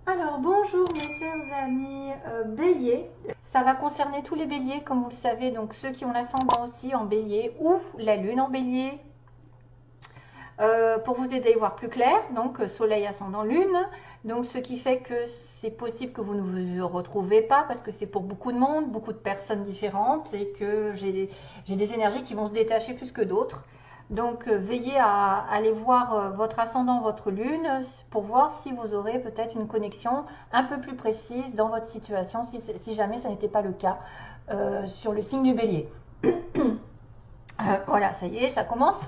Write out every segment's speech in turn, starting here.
Alors bonjour mes chers amis béliers, ça va concerner tous les béliers comme vous le savez, donc ceux qui ont l'ascendant aussi en bélier ou la lune en bélier, pour vous aider à y voir plus clair, donc soleil, ascendant, lune, donc ce qui fait que c'est possible que vous ne vous retrouvez pas parce que c'est pour beaucoup de monde, beaucoup de personnes différentes et que j'ai des énergies qui vont se détacher plus que d'autres. Donc veillez à aller voir votre ascendant, votre lune, pour voir si vous aurez peut-être une connexion un peu plus précise dans votre situation, si jamais ça n'était pas le cas sur le signe du bélier. Voilà, ça y est, ça commence.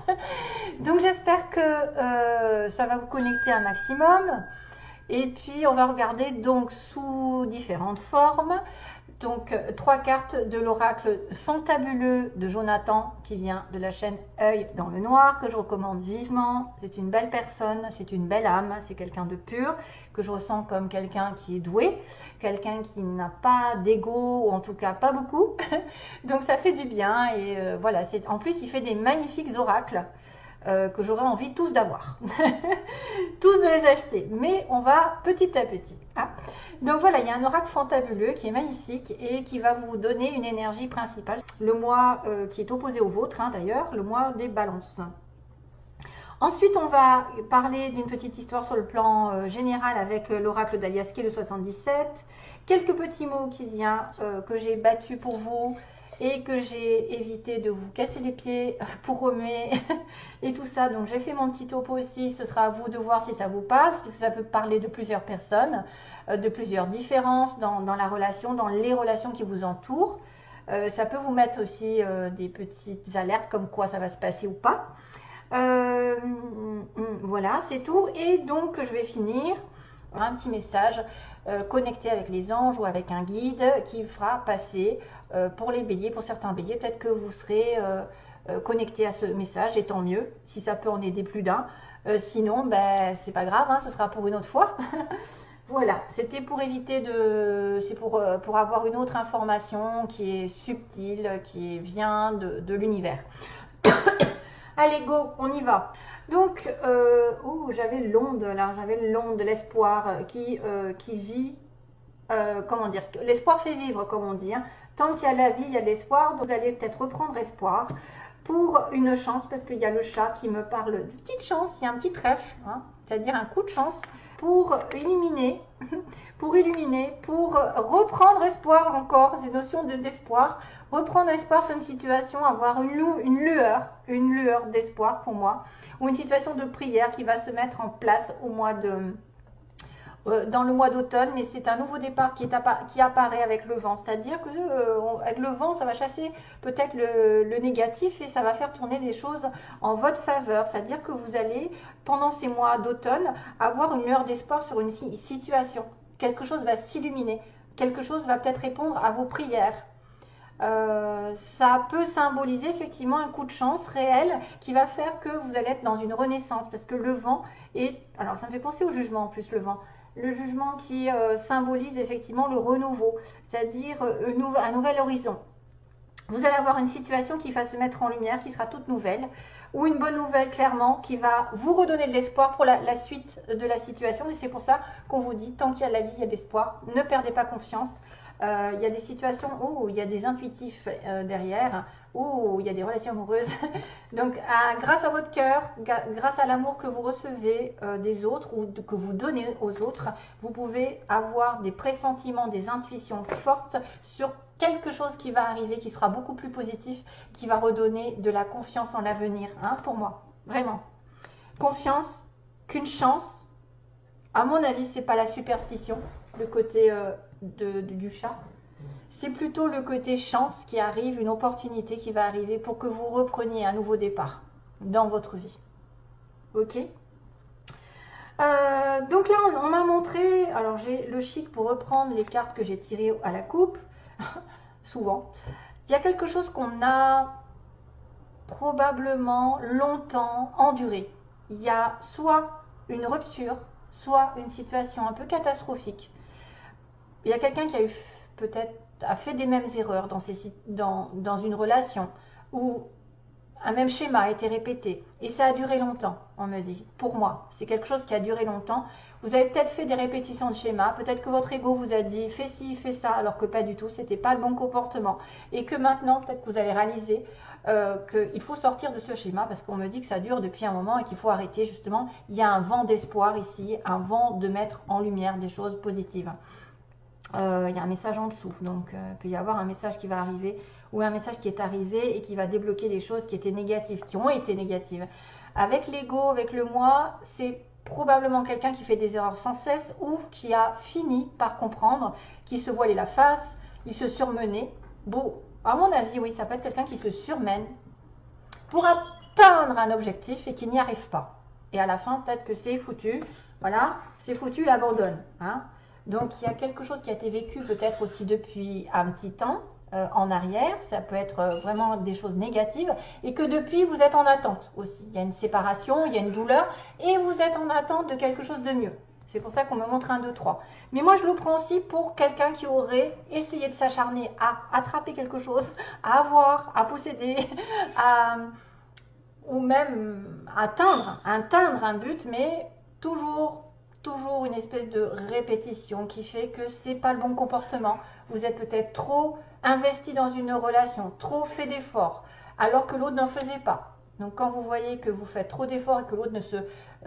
Donc j'espère que ça va vous connecter un maximum. Et puis on va regarder donc sous différentes formes. Donc trois cartes de l'oracle fantabuleux de Jonathan qui vient de la chaîne Œil dans le Noir que je recommande vivement. C'est une belle personne, c'est une belle âme, c'est quelqu'un de pur que je ressens comme quelqu'un qui est doué, quelqu'un qui n'a pas d'ego ou en tout cas pas beaucoup. Donc ça fait du bien et voilà. En plus il fait des magnifiques oracles. Que j'aurais envie tous d'avoir, tous de les acheter, mais on va petit à petit. Hein. Donc voilà, il y a un oracle fantabuleux qui est magnifique et qui va vous donner une énergie principale. Le mois qui est opposé au vôtre, hein, d'ailleurs, le mois des balances. Ensuite, on va parler d'une petite histoire sur le plan général avec l'oracle d'Aliaské, le 77. Quelques petits mots qui viennent que j'ai battus pour vous et que j'ai évité de vous casser les pieds pour remuer et tout ça. Donc j'ai fait mon petit topo aussi, ce sera à vous de voir si ça vous passe, parce que ça peut parler de plusieurs personnes, de plusieurs différences dans la relation, dans les relations qui vous entourent. Ça peut vous mettre aussi des petites alertes comme quoi ça va se passer ou pas. Voilà, c'est tout. Et donc je vais finir un petit message connecté avec les anges ou avec un guide qui fera passer pour les béliers, pour certains béliers, peut-être que vous serez connecté à ce message, et tant mieux, si ça peut en aider plus d'un. Sinon, ben, c'est pas grave, hein, ce sera pour une autre fois. Voilà, c'était pour éviter de... C'est pour avoir une autre information qui est subtile, qui vient de l'univers. Allez, go, on y va. Donc, j'avais l'onde là, j'avais l'onde de l'espoir qui vit, comment dire, l'espoir fait vivre, comme on dit. Hein. Tant qu'il y a la vie, il y a l'espoir. Vous allez peut-être reprendre espoir pour une chance, parce qu'il y a le chat qui me parle de petite chance, il y a un petit trèfle, hein, c'est-à-dire un coup de chance pour illuminer, pour reprendre espoir encore, ces notions d'espoir, reprendre espoir sur une situation, avoir une lueur d'espoir pour moi, ou une situation de prière qui va se mettre en place dans le mois d'automne, mais c'est un nouveau départ qui apparaît avec le vent. C'est-à-dire que avec le vent, ça va chasser peut-être le négatif et ça va faire tourner des choses en votre faveur. C'est-à-dire que vous allez, pendant ces mois d'automne, avoir une lueur d'espoir sur une situation. Quelque chose va s'illuminer. Quelque chose va peut-être répondre à vos prières. Ça peut symboliser effectivement un coup de chance réel qui va faire que vous allez être dans une renaissance, parce que le vent est... Alors ça me fait penser au jugement en plus, le vent. Le jugement qui symbolise effectivement le renouveau, c'est-à-dire un nouvel horizon. Vous allez avoir une situation qui va se mettre en lumière, qui sera toute nouvelle, ou une bonne nouvelle clairement, qui va vous redonner de l'espoir pour la suite de la situation. Et c'est pour ça qu'on vous dit, tant qu'il y a la vie, il y a de l'espoir. Ne perdez pas confiance. Il y a des situations où il y a des intuitifs derrière, où il y a des relations amoureuses. Donc, grâce à votre cœur, grâce à l'amour que vous recevez des autres ou que vous donnez aux autres, vous pouvez avoir des pressentiments, des intuitions fortes sur quelque chose qui va arriver, qui sera beaucoup plus positif, qui va redonner de la confiance en l'avenir, hein, pour moi, vraiment. Confiance, qu'une chance, à mon avis, c'est pas la superstition, le côté du chat. C'est plutôt le côté chance qui arrive, une opportunité qui va arriver pour que vous repreniez un nouveau départ dans votre vie. Ok. Donc là, on m'a montré, alors j'ai le chic pour reprendre les cartes que j'ai tirées à la coupe, souvent. Il y a quelque chose qu'on a probablement longtemps enduré. Il y a soit une rupture, soit une situation un peu catastrophique. Il y a quelqu'un qui a eu peut-être a fait des mêmes erreurs dans une relation ou un même schéma a été répété. Et ça a duré longtemps, on me dit. Pour moi, c'est quelque chose qui a duré longtemps. Vous avez peut-être fait des répétitions de schéma. Peut-être que votre ego vous a dit, fais ci, fais ça, alors que pas du tout. C'était pas le bon comportement. Et que maintenant, peut-être que vous allez réaliser qu'il faut sortir de ce schéma parce qu'on me dit que ça dure depuis un moment et qu'il faut arrêter justement. Il y a un vent d'espoir ici, un vent de mettre en lumière des choses positives. Il y a un message en dessous, donc il peut y avoir un message qui va arriver ou un message qui est arrivé et qui va débloquer des choses qui étaient négatives, qui ont été négatives. Avec l'ego, avec le moi, c'est probablement quelqu'un qui fait des erreurs sans cesse ou qui a fini par comprendre, qui se voilait la face, il se surmenait. Bon, à mon avis, oui, ça peut être quelqu'un qui se surmène pour atteindre un objectif et qui n'y arrive pas. Et à la fin, peut-être que c'est foutu, voilà, c'est foutu, il abandonne, hein. Donc, il y a quelque chose qui a été vécu peut-être aussi depuis un petit temps en arrière. Ça peut être vraiment des choses négatives. Et que depuis, vous êtes en attente aussi. Il y a une séparation, il y a une douleur. Et vous êtes en attente de quelque chose de mieux. C'est pour ça qu'on me montre 1, 2, 3. Mais moi, je le prends aussi pour quelqu'un qui aurait essayé de s'acharner à attraper quelque chose, à avoir, à posséder, ou même atteindre un but, mais toujours une espèce de répétition qui fait que c'est pas le bon comportement. Vous êtes peut-être trop investi dans une relation, trop fait d'efforts, alors que l'autre n'en faisait pas. Donc quand vous voyez que vous faites trop d'efforts et que l'autre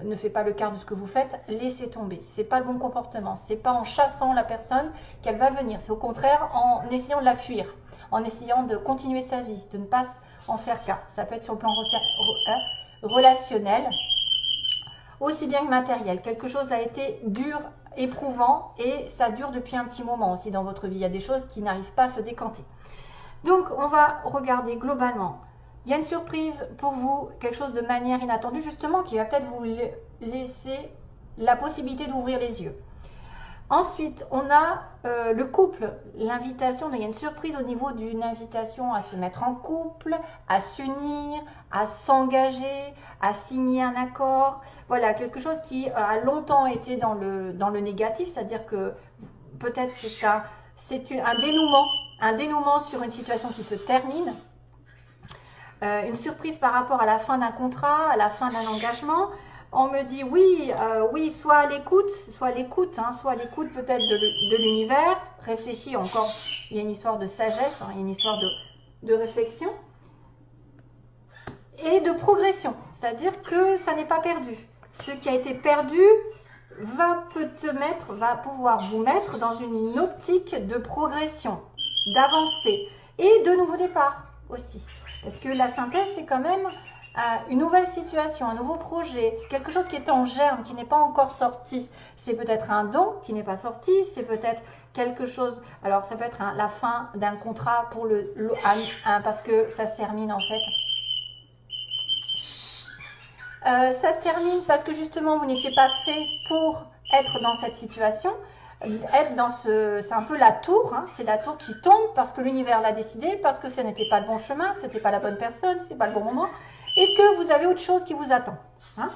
ne fait pas le quart de ce que vous faites, laissez tomber. C'est pas le bon comportement. C'est pas en chassant la personne qu'elle va venir. C'est au contraire en essayant de la fuir, en essayant de continuer sa vie, de ne pas en faire cas. Ça peut être sur le plan relationnel, aussi bien que matériel. Quelque chose a été dur, éprouvant et ça dure depuis un petit moment aussi dans votre vie. Il y a des choses qui n'arrivent pas à se décanter. Donc, on va regarder globalement. Il y a une surprise pour vous, quelque chose de manière inattendue justement qui va peut-être vous laisser la possibilité d'ouvrir les yeux. Ensuite, on a le couple, l'invitation. Il y a une surprise au niveau d'une invitation à se mettre en couple, à s'unir, à s'engager, à signer un accord. Voilà, quelque chose qui a longtemps été dans le négatif, c'est-à-dire que peut-être c'est un dénouement sur une situation qui se termine. Une surprise par rapport à la fin d'un contrat, à la fin d'un engagement. On me dit oui, soit à l'écoute peut-être de l'univers, réfléchis encore, il y a une histoire de sagesse, il y a une histoire de réflexion et de progression, c'est-à-dire que ça n'est pas perdu. Ce qui a été perdu va pouvoir vous mettre dans une optique de progression, d'avancée et de nouveau départ aussi. Parce que la synthèse, c'est quand même une nouvelle situation, un nouveau projet, quelque chose qui est en germe, qui n'est pas encore sorti. C'est peut-être un don qui n'est pas sorti, c'est peut-être quelque chose, alors ça peut être la fin d'un contrat pour parce que ça se termine en fait. Ça se termine parce que justement vous n'étiez pas fait pour être dans cette situation. C'est un peu la tour, hein, c'est la tour qui tombe parce que l'univers l'a décidé, parce que ce n'était pas le bon chemin, ce n'était pas la bonne personne, ce n'était pas le bon moment, et que vous avez autre chose qui vous attend. Hein.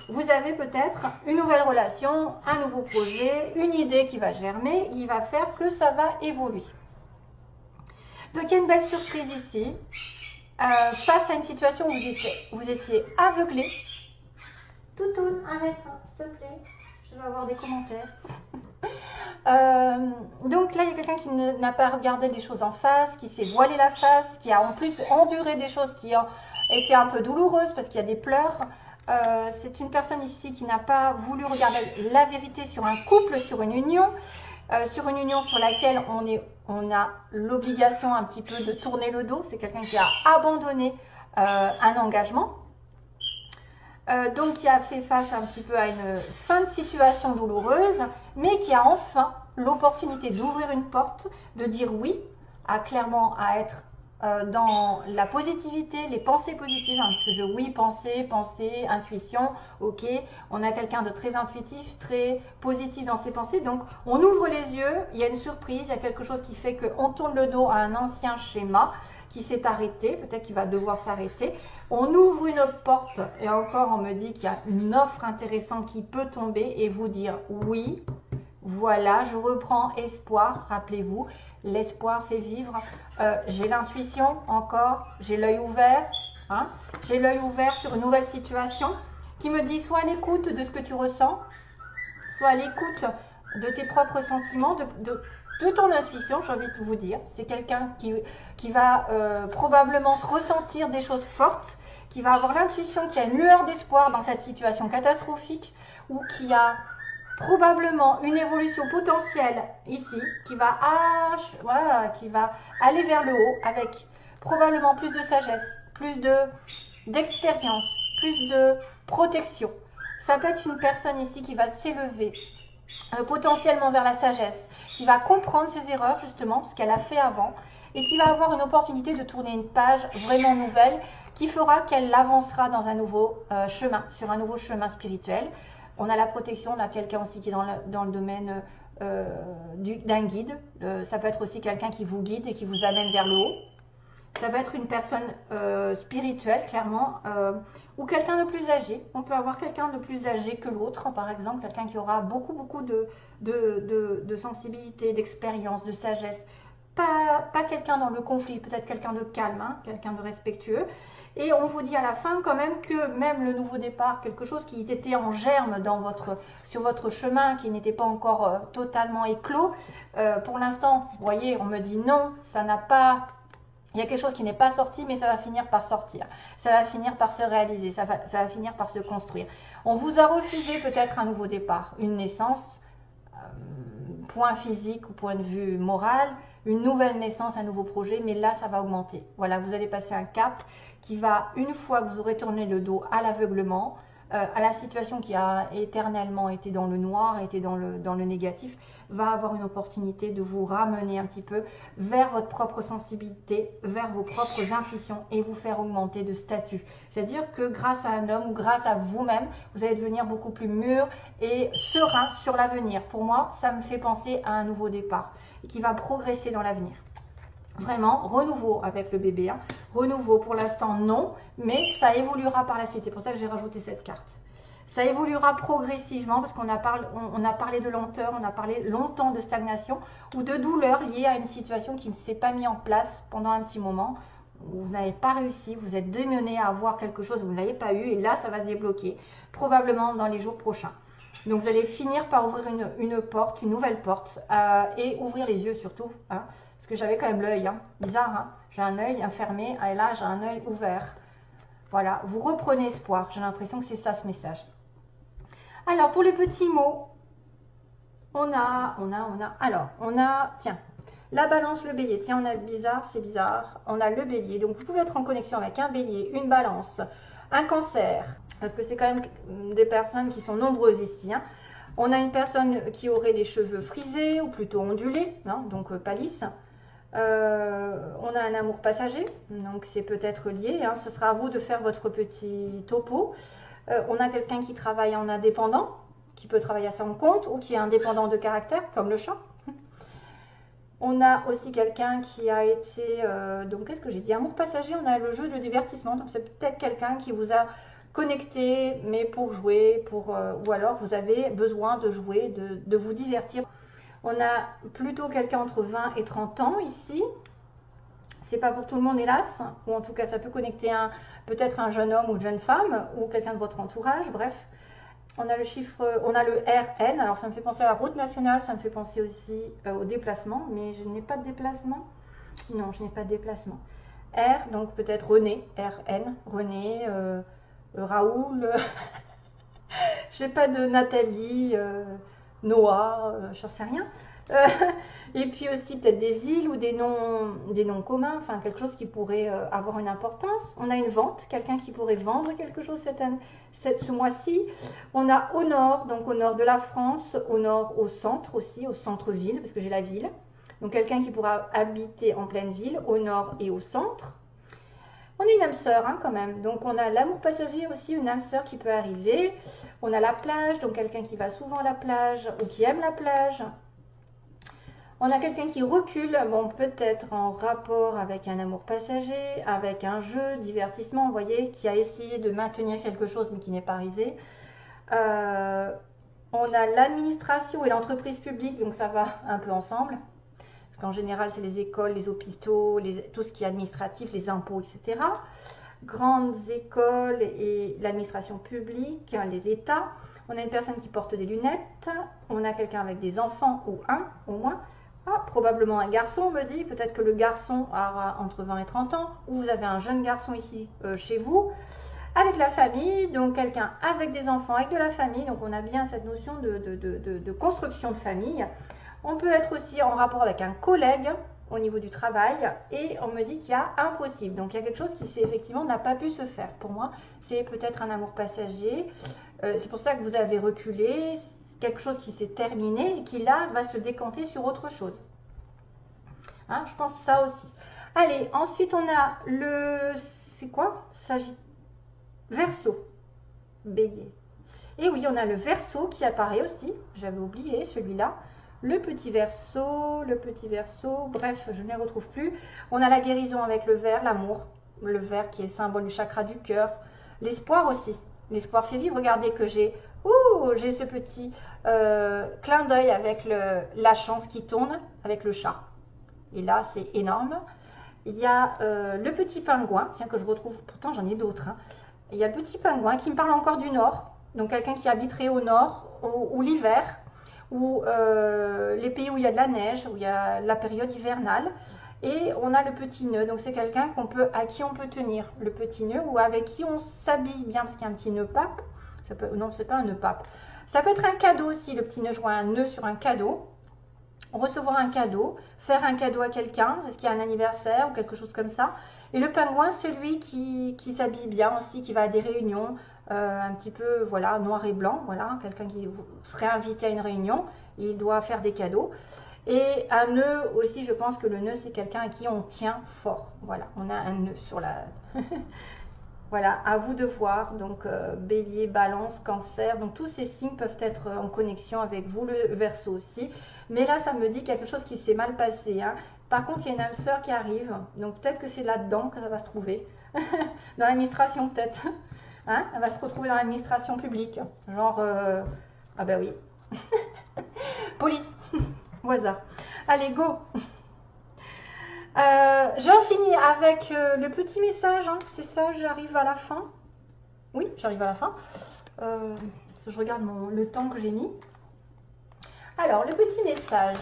Vous avez peut-être une nouvelle relation, un nouveau projet, une idée qui va germer, qui va faire que ça va évoluer. Donc il y a une belle surprise ici, face à une situation où vous étiez aveuglé. Toutoune, arrête, s'il te plaît, je vais avoir des commentaires. Donc là, il y a quelqu'un qui n'a pas regardé les choses en face, qui s'est voilé la face, qui a en plus enduré des choses qui ont été un peu douloureuses parce qu'il y a des pleurs. C'est une personne ici qui n'a pas voulu regarder la vérité sur un couple, sur une union sur laquelle on a l'obligation un petit peu de tourner le dos. C'est quelqu'un qui a abandonné un engagement. Donc qui a fait face un petit peu à une fin de situation douloureuse, mais qui a enfin l'opportunité d'ouvrir une porte, de dire oui, clairement à être dans la positivité, les pensées positives, hein, parce que oui, pensée, intuition, ok, on a quelqu'un de très intuitif, très positif dans ses pensées, donc on ouvre les yeux, il y a une surprise, il y a quelque chose qui fait qu'on tourne le dos à un ancien schéma qui s'est arrêté, peut-être qu'il va devoir s'arrêter. On ouvre une autre porte et encore on me dit qu'il y a une offre intéressante qui peut tomber et vous dire oui, voilà, je reprends espoir, rappelez-vous, l'espoir fait vivre, j'ai l'intuition encore, j'ai l'œil ouvert, Hein. J'ai l'œil ouvert sur une nouvelle situation qui me dit soit à l'écoute de ce que tu ressens, soit à l'écoute de tes propres sentiments, de ton intuition, j'ai envie de vous dire. C'est quelqu'un qui va probablement ressentir des choses fortes, qui va avoir l'intuition qu'il y a une lueur d'espoir dans cette situation catastrophique ou qui a probablement une évolution potentielle ici qui va, qui va aller vers le haut avec probablement plus de sagesse, plus d'expérience, plus de protection. Ça peut être une personne ici qui va s'élever potentiellement vers la sagesse, qui va comprendre ses erreurs justement, ce qu'elle a fait avant, et qui va avoir une opportunité de tourner une page vraiment nouvelle qui fera qu'elle avancera dans un nouveau chemin, sur un nouveau chemin spirituel. On a la protection, on a quelqu'un aussi qui est dans le domaine d'un guide. Ça peut être aussi quelqu'un qui vous guide et qui vous amène vers le haut. Ça peut être une personne spirituelle, clairement, ou quelqu'un de plus âgé. On peut avoir quelqu'un de plus âgé que l'autre, par exemple, quelqu'un qui aura beaucoup de sensibilité, d'expérience, de sagesse. Pas quelqu'un dans le conflit, peut-être quelqu'un de calme, hein, quelqu'un de respectueux. Et on vous dit à la fin quand même que même le nouveau départ, quelque chose qui était en germe sur votre chemin, qui n'était pas encore totalement éclos, pour l'instant, vous voyez, on me dit non, ça n'a pas... Il y a quelque chose qui n'est pas sorti, mais ça va finir par sortir. Ça va finir par se réaliser, ça va finir par se construire. On vous a refusé peut-être un nouveau départ, une naissance, point physique ou point de vue moral, une nouvelle naissance, un nouveau projet, mais là, ça va augmenter. Voilà, vous allez passer un cap qui va, une fois que vous aurez tourné le dos à l'aveuglement, à la situation qui a éternellement été dans le noir, été dans le négatif, va avoir une opportunité de vous ramener un petit peu vers votre propre sensibilité, vers vos propres intuitions et vous faire augmenter de statut. C'est-à-dire que grâce à un homme ou grâce à vous-même, vous allez devenir beaucoup plus mûr et serein sur l'avenir. Pour moi, ça me fait penser à un nouveau départ et qui va progresser dans l'avenir. Vraiment, renouveau avec le bébé. Hein. Renouveau pour l'instant, non, mais ça évoluera par la suite. C'est pour ça que j'ai rajouté cette carte. Ça évoluera progressivement parce qu'on a parlé de lenteur, on a parlé longtemps de stagnation ou de douleur liée à une situation qui ne s'est pas mise en place pendant un petit moment. Vous n'avez pas réussi, vous êtes démené à avoir quelque chose, vous ne l'avez pas eu et là, ça va se débloquer probablement dans les jours prochains. Donc, vous allez finir par ouvrir une porte, une nouvelle porte et ouvrir les yeux surtout. Hein, parce que j'avais quand même l'œil, hein, bizarre, hein, j'ai un œil fermé et là, j'ai un œil ouvert. Voilà, vous reprenez espoir. J'ai l'impression que c'est ça ce message. Alors, pour les petits mots, tiens, la balance, le bélier. Tiens, on a bizarre, c'est bizarre. On a le bélier. Donc, vous pouvez être en connexion avec un bélier, une balance, un cancer. Parce que c'est quand même des personnes qui sont nombreuses ici. Hein. On a une personne qui aurait les cheveux frisés ou plutôt ondulés, hein, donc pas lisses. On a un amour passager, donc c'est peut-être lié. Hein. Ce sera à vous de faire votre petit topo. On a quelqu'un qui travaille en indépendant, qui peut travailler à son compte ou qui est indépendant de caractère, comme le chat. On a aussi quelqu'un qui a été, donc qu'est-ce que j'ai dit, amour passager, on a le jeu de divertissement, donc c'est peut-être quelqu'un qui vous a connecté, mais pour jouer, ou alors vous avez besoin de jouer, de vous divertir. On a plutôt quelqu'un entre 20 et 30 ans ici. C'est pas pour tout le monde, hélas, ou en tout cas, ça peut connecter peut-être un jeune homme ou une jeune femme, ou quelqu'un de votre entourage, bref. On a le chiffre, on a le RN, alors ça me fait penser à la route nationale, ça me fait penser aussi au déplacement, mais je n'ai pas de déplacement. Non, je n'ai pas de déplacement. R, donc peut-être René, RN, René, Raoul, je n'ai pas de Nathalie, Noah, j'en sais rien. Et puis aussi peut-être des villes ou des noms communs, enfin quelque chose qui pourrait avoir une importance. On a une vente, quelqu'un qui pourrait vendre quelque chose ce mois-ci. On a au nord, donc au nord de la France, au nord, au centre aussi, au centre-ville, parce que j'ai la ville. Donc quelqu'un qui pourra habiter en pleine ville, au nord et au centre. On a une âme sœur hein, quand même, donc on a l'amour passager aussi, une âme sœur qui peut arriver. On a la plage, donc quelqu'un qui va souvent à la plage ou qui aime la plage. On a quelqu'un qui recule, bon peut-être en rapport avec un amour passager, avec un jeu, divertissement, vous voyez, qui a essayé de maintenir quelque chose mais qui n'est pas arrivé. On a l'administration et l'entreprise publique, donc ça va un peu ensemble. Parce qu'en général, c'est les écoles, les hôpitaux, tout ce qui est administratif, les impôts, etc. grandes écoles et l'administration publique, l'État. On a une personne qui porte des lunettes. On a quelqu'un avec des enfants, ou un au moins. Ah, probablement un garçon, on me dit. Peut-être que le garçon aura entre 20 et 30 ans. Ou vous avez un jeune garçon ici chez vous. Avec la famille, donc quelqu'un avec des enfants, avec de la famille. Donc on a bien cette notion de construction de famille. On peut être aussi en rapport avec un collègue au niveau du travail, et on me dit qu'il y a impossible. Donc il y a quelque chose qui effectivement n'a pas pu se faire. Pour moi, c'est peut-être un amour passager. C'est pour ça que vous avez reculé, quelque chose qui s'est terminé et qui là va se décanter sur autre chose. Hein, je pense ça aussi. Allez, ensuite on a le... C'est quoi? Verseau. Bélier. Et oui, on a le Verseau qui apparaît aussi. J'avais oublié celui-là. Le petit Verseau, bref, je ne les retrouve plus. On a la guérison avec le vert, l'amour. Le vert qui est symbole du chakra du cœur. L'espoir aussi. L'espoir fait vivre. Regardez que j'ai ce petit clin d'œil avec la chance qui tourne avec le chat. Et là, c'est énorme. Il y a le petit pingouin, tiens, que je retrouve, pourtant j'en ai d'autres. Hein. Il y a le petit pingouin qui me parle encore du nord. Donc quelqu'un qui habiterait au nord, ou l'hiver, ou les pays où il y a de la neige, où il y a la période hivernale. Et on a le petit nœud, donc c'est quelqu'un à qui on peut tenir le petit nœud, ou avec qui on s'habille bien, parce qu'il y a un petit nœud pape. Non, c'est pas un nœud pape. Ça peut être un cadeau aussi, le petit nœud, je vois un nœud sur un cadeau. Recevoir un cadeau, faire un cadeau à quelqu'un, est-ce qu'il y a un anniversaire ou quelque chose comme ça. Et le pingouin, celui qui s'habille bien aussi, qui va à des réunions, un petit peu, voilà, noir et blanc, voilà, quelqu'un qui serait invité à une réunion, il doit faire des cadeaux. Et un nœud aussi, je pense que le nœud, c'est quelqu'un à qui on tient fort. Voilà, on a un nœud sur la... Voilà, à vous de voir. Donc, bélier, balance, cancer. Donc, tous ces signes peuvent être en connexion avec vous, le Verseau aussi. Mais là, ça me dit quelque chose qui s'est mal passé. Hein. Par contre, il y a une âme sœur qui arrive. Donc, peut-être que c'est là-dedans que ça va se trouver. Dans l'administration, peut-être. Hein, elle va se retrouver dans l'administration publique. Genre, ah ben oui. Police. Au hasard. Allez, go. J'en finis avec le petit message. Hein. C'est ça, j'arrive à la fin. Oui, j'arrive à la fin. Je regarde le temps que j'ai mis. Alors, le petit message.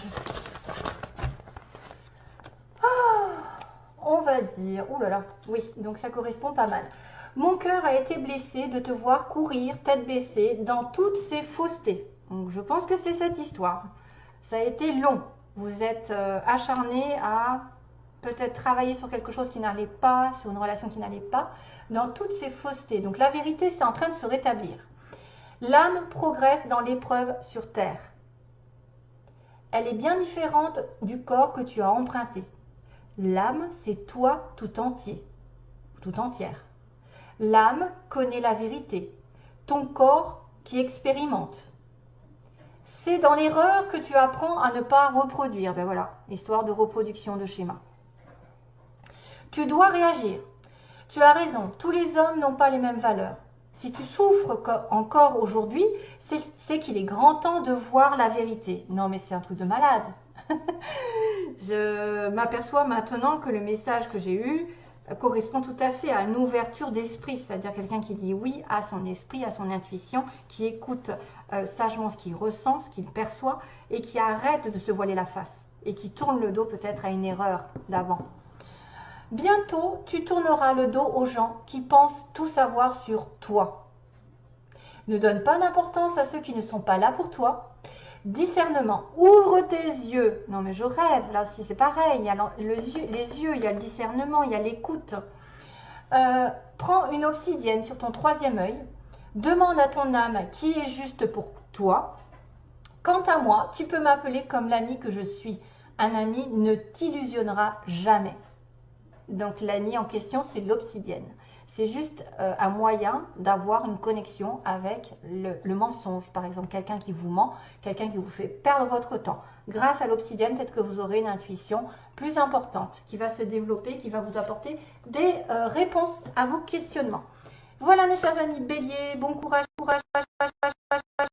On va dire, oh là là, oui, donc ça correspond pas mal. Mon cœur a été blessé de te voir courir tête baissée dans toutes ces faussetés. Donc, je pense que c'est cette histoire. Ça a été long. Vous êtes acharné à peut-être travailler sur quelque chose qui n'allait pas, sur une relation qui n'allait pas, dans toutes ces faussetés. Donc, la vérité, c'est en train de se rétablir. L'âme progresse dans l'épreuve sur terre. Elle est bien différente du corps que tu as emprunté. L'âme, c'est toi tout entier, tout entière. L'âme connaît la vérité, ton corps qui expérimente. C'est dans l'erreur que tu apprends à ne pas reproduire. Ben voilà, histoire de reproduction de schéma. Tu dois réagir. Tu as raison, tous les hommes n'ont pas les mêmes valeurs. Si tu souffres encore aujourd'hui, c'est qu'il est grand temps de voir la vérité. Non mais c'est un truc de malade. Je m'aperçois maintenant que le message que j'ai eu correspond tout à fait à une ouverture d'esprit, c'est-à-dire quelqu'un qui dit oui à son esprit, à son intuition, qui écoute sagement ce qu'il ressent, ce qu'il perçoit, et qui arrête de se voiler la face, et qui tourne le dos peut-être à une erreur d'avant. Bientôt, tu tourneras le dos aux gens qui pensent tout savoir sur toi. Ne donne pas d'importance à ceux qui ne sont pas là pour toi. Discernement, ouvre tes yeux. Non mais je rêve, là aussi c'est pareil, il y a les yeux, il y a le discernement, il y a l'écoute. Prends une obsidienne sur ton troisième œil, demande à ton âme qui est juste pour toi. Quant à moi, tu peux m'appeler comme l'ami que je suis. Un ami ne t'illusionnera jamais. Donc l'ami en question, c'est l'obsidienne. C'est juste un moyen d'avoir une connexion avec le mensonge. Par exemple, quelqu'un qui vous ment, quelqu'un qui vous fait perdre votre temps. Grâce à l'obsidienne, peut-être que vous aurez une intuition plus importante qui va se développer, qui va vous apporter des réponses à vos questionnements. Voilà mes chers amis béliers, bon courage, courage, courage, courage, courage.